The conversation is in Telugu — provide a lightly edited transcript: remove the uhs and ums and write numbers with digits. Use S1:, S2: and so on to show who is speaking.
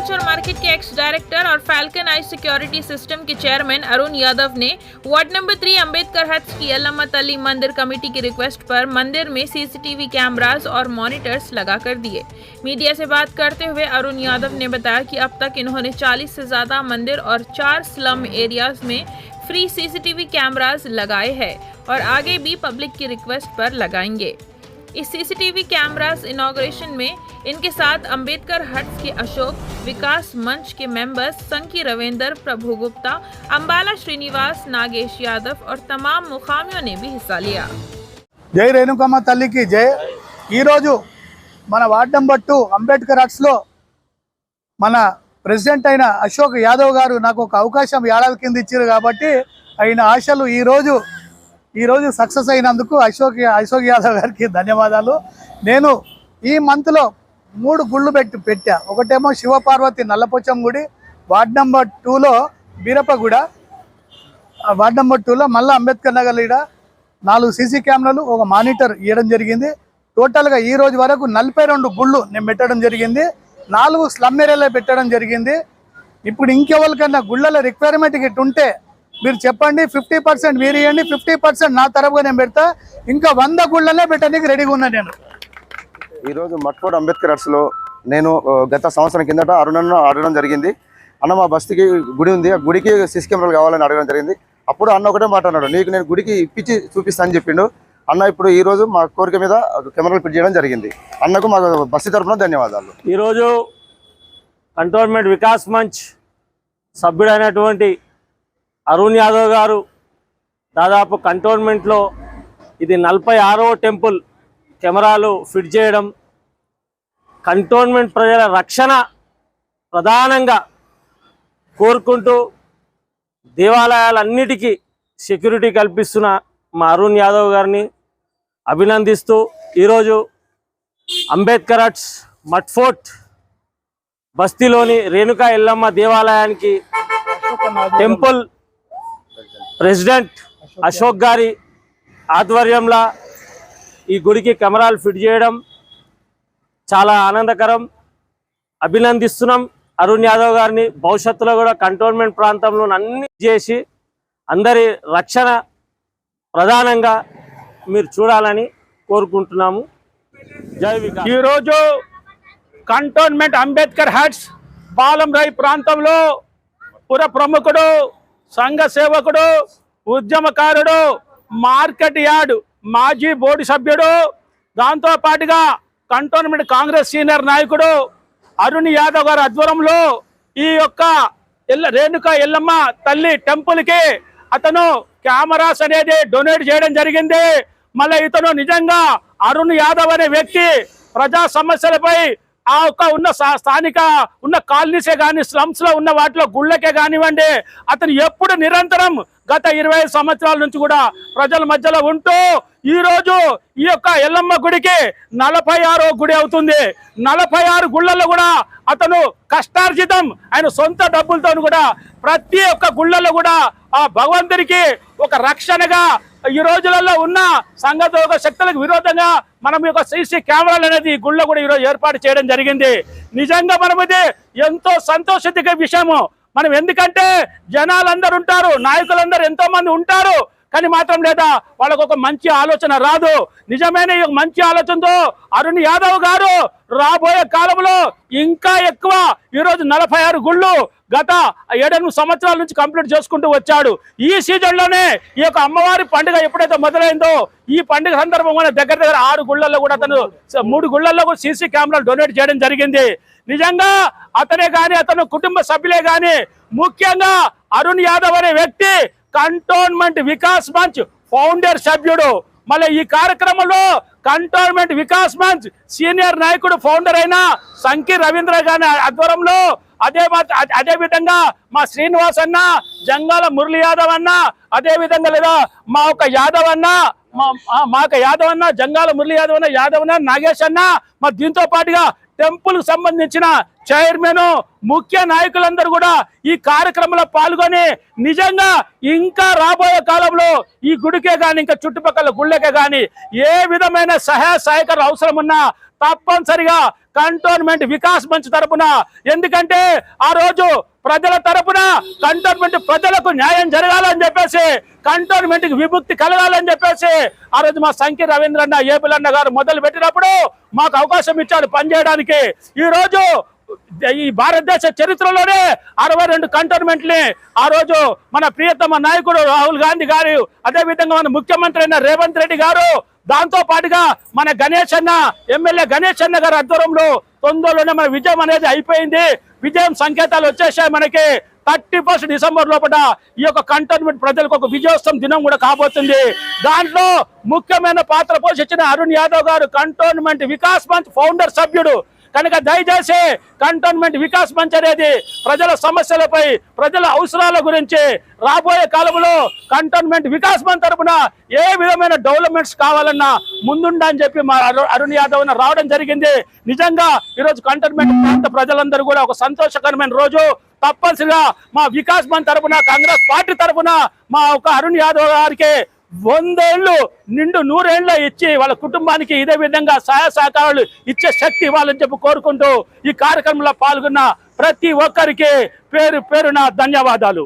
S1: एग्रीकल्चर मार्केट के एक्स डायरेक्टर और फैल्कन आई सिक्योरिटी सिस्टम के चेयरमैन अरुण यादव ने वार्ड नंबर 3 अंबेडकर हट्स की यल्लम्मा तल्ली मंदिर कमेटी की रिक्वेस्ट पर मंदिर में सीसीटीवी कैमरास और मॉनिटर्स लगा कर दिए। मीडिया से बात करते हुए अरुण यादव ने बताया कि अब तक इन्होंने 40 से ज्यादा मंदिर और 4 स्लम एरियाज में फ्री सीसीटीवी कैमरास लगाए हैं और आगे भी पब्लिक की रिक्वेस्ट पर लगाएंगे। इस सीसीटीवी कैमरास इनॉग्रेशन में इनके साथ अंबेडकर हट्स के अशोक, विकास मंच के मेंबर्स संकी रविंदर, प्रभु गुप्ता, अंबाला श्रीनिवास, नागेश यादव और तमाम मुकामियों ने भी हिस्सा लिया।
S2: जय रेणुकम्म तल्ली की जय। मन वार्ड नंबर 2 अंबेडकर हट्स लो मन प्रेसिडेंट అయిన అశోక్ యాదవ్ గారు నాకు ఒక అవకాశం ఏడాది కింద ఇచ్చారు కాబట్టి అయిన ఆశలు ఈ రోజు సక్సెస్ అయినందుకు అశోక్ యాదవ్ గారికి ధన్యవాదాలు। నేను ఈ మంత్ లో 3 గుళ్ళు పెట్టా। ఒకటేమో శివపార్వతి నల్లపోచం గుడి, వార్డ్ నెంబర్ 2 లో బీరప్పగూడ, వార్డ్ నెంబర్ 2 లో మళ్ళీ అంబేద్కర్ నగర్ ఈడ 4 సీసీ కెమెరాలు, ఒక మానిటర్ ఇవ్వడం జరిగింది। టోటల్ గా ఈ రోజు వరకు 42 గుళ్ళు నేను పెట్టడం జరిగింది। 4 స్లమ్ ఏరియాలో పెట్టడం జరిగింది। ఇప్పుడు ఇంకెవరికన్నా గుళ్ళల రిక్వైర్మెంట్ గిట్ ఉంటే మీరు చెప్పండి, 50% మీరు ఇవ్వండి, 50% నా తరపుగా నేను పెడతా। ఇంకా 100 గుళ్ళనే పెట్టడానికి రెడీగా ఉన్నా నేను।
S3: ఈరోజు మట్కోడ్ అంబేద్కర్ హట్స్లో నేను గత సంవత్సరం కిందట అరుణను అడగడం జరిగింది। అన్న మా బస్తీకి గుడి ఉంది, ఆ గుడికి సిసి కెమెరాలు కావాలని అడగడం జరిగింది। అప్పుడు అన్న ఒకటే మాట అన్నాడు, నీకు నేను గుడికి ఇప్పించి చూపిస్తా అని చెప్పిండు అన్న। ఇప్పుడు ఈరోజు మా కోరిక మీద కెమెరాలు ఫిట్ చేయడం జరిగింది। అన్నకు మా బస్తీ తరఫున ధన్యవాదాలు।
S4: ఈరోజు కంటోన్మెంట్ వికాస్ మంచ్ సభ్యుడైనటువంటి అరుణ్ యాదవ్ గారు దాదాపు కంటోన్మెంట్లో ఇది 46వ టెంపుల్ కెమెరాలు ఫిట్ చేయడం, కంటోన్మెంట్ ప్రజల రక్షణ ప్రధానంగా కోరుకుంటూ దేవాలయాలన్నిటికీ సెక్యూరిటీ కల్పిస్తున్న మా అరుణ్ యాదవ్ గారిని అభినందిస్తూ ఈరోజు అంబేద్కర్ హట్స్ మట్ఫోర్ట్ బస్తీలోని రేణుకా ఎల్లమ్మ దేవాలయానికి టెంపుల్ ప్రెసిడెంట్ అశోక్ గారి ఆధ్వర్యంలో ఈ గుడికి కెమెరాలు ఫిట్ చేయడం చాలా ఆనందకరం। అభినందిస్తున్నాం అరుణ్ యాదవ్ గారిని। భవిష్యత్తులో కూడా కంటోన్మెంట్ ప్రాంతంలో అన్ని చేసి అందరి రక్షణ ప్రధానంగా మీరు చూడాలని కోరుకుంటున్నాము। జై వికాస్।
S5: ఈరోజు కంటోన్మెంట్ అంబేద్కర్ హట్స్ బాలంరాయి ప్రాంతంలో పుర ప్రముఖుడు, సంఘ సేవకుడు, ఉద్యమకారుడు, మార్కెట్ యార్డ్ మాజీ బోర్డు సభ్యుడు, దాంతో పాటుగా కంటోన్మెంట్ కాంగ్రెస్ సీనియర్ నాయకుడు అరుణ్ యాదవ్ గారి ఆధ్వర్యంలో ఈ యొక్క రేణుకా ఎల్లమ్మ తల్లి టెంపుల్కి అతను కెమెరాస్ అనేది డొనేట్ చేయడం జరిగింది। మళ్ళీ ఇతను నిజంగా అరుణ్ యాదవ్ అనే వ్యక్తి ప్రజా సమస్యలపై ఆ యొక్క ఉన్న స్థానిక ఉన్న కాలనీసే కానీ స్లమ్స్ లో ఉన్న వాటిలో గుళ్ళకే కానివ్వండి, అతను ఎప్పుడు నిరంతరం గత 25 సంవత్సరాల నుంచి కూడా ప్రజల మధ్యలో ఉంటూ ఈ రోజు ఈ యొక్క ఎల్లమ్మ గుడికి 46వ గుడి అవుతుంది। 46 గుళ్ళల్లో కూడా అతను కష్టార్జితం ఆయన సొంత డబ్బులతో కూడా ప్రతి ఒక్క గుళ్ళల్లో కూడా ఆ భగవంతుడికి ఒక రక్షణగా ఈ రోజులలో ఉన్న సంఘద్రోహ శక్తులకు విరోధంగా మనం యొక్క సీసీ కెమెరాలు అనేది గుళ్ళో కూడా ఈరోజు ఏర్పాటు చేయడం జరిగింది। నిజంగా మనది ఎంతో సంతోషిత విషయము। మనం ఎందుకంటే జనాలందరూ ఉంటారు, నాయకులందరూ ఎంతో మంది ఉంటారు, కానీ మాత్రం లేదా వాళ్ళకు ఒక మంచి ఆలోచన రాదు। నిజమైన మంచి ఆలోచనతో అరుణ్ యాదవ్ గారు రాబోయే కాలంలో ఇంకా ఎక్కువ ఈరోజు 46 గుళ్ళు గత 7-8 సంవత్సరాల నుంచి కంప్లీట్ చేసుకుంటూ వచ్చాడు। ఈ సీజన్లోనే ఈ యొక్క అమ్మవారి పండుగ ఎప్పుడైతే మొదలైందో ఈ పండుగ సందర్భంగా దగ్గర 6 గుళ్ళల్లో కూడా అతను 3 గుళ్ళల్లో కూడా సీసీ కెమెరాలు డొనేట్ చేయడం జరిగింది। నిజంగా అతనే కానీ అతను కుటుంబ సభ్యులే కానీ ముఖ్యంగా అరుణ్ యాదవ్ అనే వ్యక్తి కంటోన్మెంట్ వికాస్ మంచ్ ఫౌండర్ సభ్యుడు। మళ్ళీ ఈ కార్యక్రమంలో కంటోన్మెంట్ వికాస్ మంచ్ సీనియర్ నాయకుడు ఫౌండర్ అయిన సంకి రవీంద్ర గారి ఆధ్వర్యంలో అదే విధంగా మా శ్రీనివాస్ అన్న, జంగాల మురళి యాదవ్ అన్న, అదే విధంగా లేదా మా ఒక యాదవ్ అన్న, యాదవ్ అన్న, జంగాల మురళి యాదవ్ అన్న, నాగేష్ అన్న, మరి దీంతో పాటుగా టెంపుల్ కు సంబంధించిన చైర్మన్ ముఖ్య నాయకులందరూ కూడా ఈ కార్యక్రమంలో పాల్గొని నిజంగా ఇంకా రాబోయే కాలంలో ఈ గుడికే కానీ ఇంకా చుట్టుపక్కల గుళ్ళకే కానీ ఏ విధమైన సహాయ సహకారం అవసరం ఉన్నా తప్పనిసరిగా కంటోన్మెంట్ వికాస్ మంచ్ తరపున, ఎందుకంటే ఆ రోజు ప్రజల తరపున కంటోన్మెంట్ ప్రజలకు న్యాయం జరగాలని చెప్పేసి, కంటోన్మెంట్ కి విముక్తి కలగాలని చెప్పేసి ఆ రోజు మా సంఖ్య రవీంద్రన్న ఏపిలన్న గారు మొదలు పెట్టినప్పుడు మాకు అవకాశం ఇచ్చారు పనిచేయడానికి. ఈ రోజు ఈ భారతదేశ చరిత్రలోనే 62 కంటోన్మెంట్ని ఆ రోజు మన ప్రియతమ నాయకుడు రాహుల్ గాంధీ గారు, అదే విధంగా మన ముఖ్యమంత్రి అయిన రేవంత్ రెడ్డి గారు, దాంతో పాటుగా మన గణేష్ అన్న ఎమ్మెల్యే గణేష్ అన్న గారి ఆధ్వర్యంలో తొందరలోనే మన విజయం అనేది అయిపోయింది. విజయం సంకేతాలు వచ్చేసాయి మనకి. 31 డిసెంబర్ లోపల ఈ యొక్క కంటోన్మెంట్ ప్రజలకు ఒక విజయోత్సవం దినం కూడా కాబోతుంది. దాంట్లో ముఖ్యమైన పాత్ర పోషించిన అరుణ్ యాదవ్ గారు కంటోన్మెంట్ వికాస్ మంచ్ ఫౌండర్ సభ్యుడు కనుక దయచేసి కంటోన్మెంట్ వికాస్ మంచ్ అనేది ప్రజల సమస్యలపై, ప్రజల అవసరాల గురించి రాబోయే కాలంలో కంటోన్మెంట్ వికాస్ మంచ్ తరపున ఏ విధమైన డెవలప్మెంట్స్ కావాలన్నా ముందుండని చెప్పి మా అరుణ్ యాదవ్ రావడం జరిగింది. నిజంగా ఈరోజు కంటోన్మెంట్ ప్రాంత ప్రజలందరూ కూడా ఒక సంతోషకరమైన రోజు. తప్పనిసరిగా మా వికాస్ మంచ్ తరపున, కాంగ్రెస్ పార్టీ తరపున మా ఒక అరుణ్ యాదవ్ గారికి 100 ఏళ్ళు నిండు 100 ఏళ్ళు ఇచ్చి వాళ్ళ కుటుంబానికి ఇదే విధంగా సహాయ సహకారాలు ఇచ్చే శక్తి ఇవ్వాలని చెప్పి కోరుకుంటూ ఈ కార్యక్రమంలో పాల్గొన్న ప్రతి ఒక్కరికి పేరు పేరున ధన్యవాదాలు.